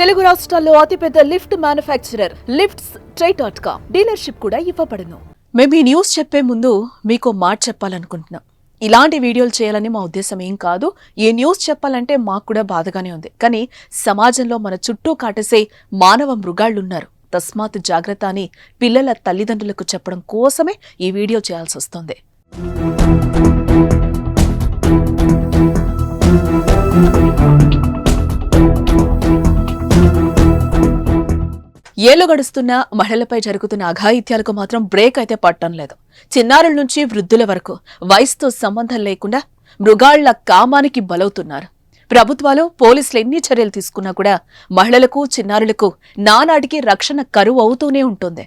తెలుగు రాష్ట్రాల్లో అతిపెద్ద lift manufacturer lifts dealership కూడా ఇవ్వబడును. మేము ఈ న్యూస్ చెప్పే ముందు మీకు మాట చెప్పాలనుకుంటున్నాం. ఇలాంటి వీడియోలు చేయాలని మా ఉద్దేశం ఏం కాదు. ఈ న్యూస్ చెప్పాలంటే మాకు కూడా బాధగానే ఉంది. కానీ సమాజంలో మన చుట్టూ కాటేసే మానవ మృగాళ్లున్నారు. తస్మాత్ జాగ్రత్త అని పిల్లల తల్లిదండ్రులకు చెప్పడం కోసమే ఈ వీడియో చేయాల్సి వస్తుంది. ఏళ్లు గడుస్తున్న మహిళలపై జరుగుతున్న అఘాయిత్యాలకు మాత్రం బ్రేక్ అయితే పట్టడం లేదు. చిన్నారుల నుంచి వృద్ధుల వరకు వయసుతో సంబంధం లేకుండా మృగాళ్ల కామానికి బలవుతున్నారు. ప్రభుత్వాలు పోలీసులు ఎన్ని చర్యలు తీసుకున్నా కూడా మహిళలకు చిన్నారులకు నానాటికి రక్షణ కరువు అవుతూనే ఉంటుంది.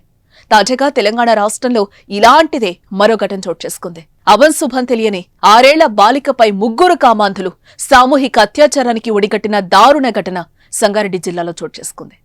తాజాగా తెలంగాణ రాష్ట్రంలో ఇలాంటిదే మరో ఘటన చోటు చేసుకుంది. అవంశుభం తెలియని 6 ఏళ్ల బాలికపై 3 కామాంధులు సామూహిక అత్యాచారానికి ఒడిగట్టిన దారుణ ఘటన సంగారెడ్డి జిల్లాలో చోటు చేసుకుంది.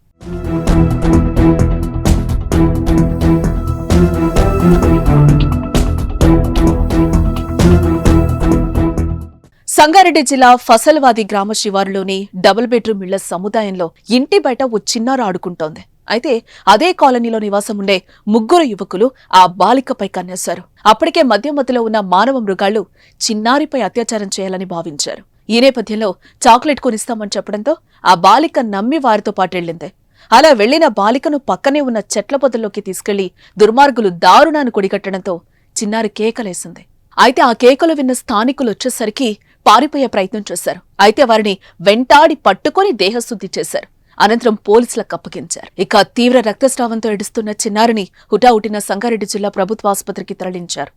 సంగారెడ్డి జిల్లా ఫసల్వాది గ్రామ శివారులోని డబుల్ బెడ్రూమ్ ఇళ్ల సముదాయంలో ఇంటి బయట ఓ చిన్నారు ఆడుకుంటోంది. అయితే అదే కాలనీలో నివాసం ఉండే 3 యువకులు ఆ బాలికపై కన్నేశారు. అప్పటికే మధ్యలో ఉన్న మానవ మృగాళ్లు చిన్నారిపై అత్యాచారం చేయాలని భావించారు. ఈ నేపథ్యంలో చాక్లెట్ కొనిస్తామని చెప్పడంతో ఆ బాలిక నమ్మి వారితో పాటెళ్లింది. అలా వెళ్లిన బాలికను పక్కనే ఉన్న చెట్ల పొదల్లోకి తీసుకెళ్లి దుర్మార్గులు దారుణాన్ని కొడిగట్టడంతో చిన్నారి కేకలేసింది. అయితే ఆ కేకలు విన్న స్థానికులు వచ్చేసరికి పారిపోయే ప్రయత్నం చేశారు. అయితే వారిని వెంటాడి పట్టుకుని దేహశుద్ధి చేశారు. అనంతరం పోలీసులకు అప్పగించారు. ఇక తీవ్ర రక్తస్రావంతో ఏడుస్తున్న చిన్నారిని హుటాహుటిన సంగారెడ్డి జిల్లా ప్రభుత్వ ఆసుపత్రికి తరలించారు.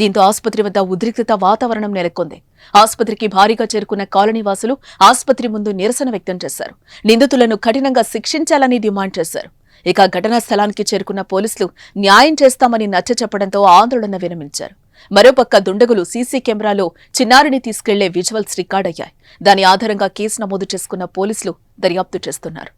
దీంతో ఆసుపత్రి వద్ద ఉద్రిక్తత వాతావరణం నెలకొంది. ఆసుపత్రికి భారీగా చేరుకున్న కాలనీవాసులు ఆసుపత్రి ముందు నిరసన వ్యక్తం చేశారు. నిందితులను కఠినంగా శిక్షించాలని డిమాండ్ చేశారు. ఇక ఘటనా స్థలానికి చేరుకున్న పోలీసులు న్యాయం చేస్తామని నచ్చచెప్పడంతో ఆందోళన విరమించారు. మరోపక్క దుండగులు సీసీ కెమెరాలో చిన్నారిని తీసుకెళ్లే విజువల్స్ రికార్డయ్యాయి. దాని ఆధారంగా కేసు నమోదు చేసుకున్న పోలీసులు దర్యాప్తు చేస్తున్నారు.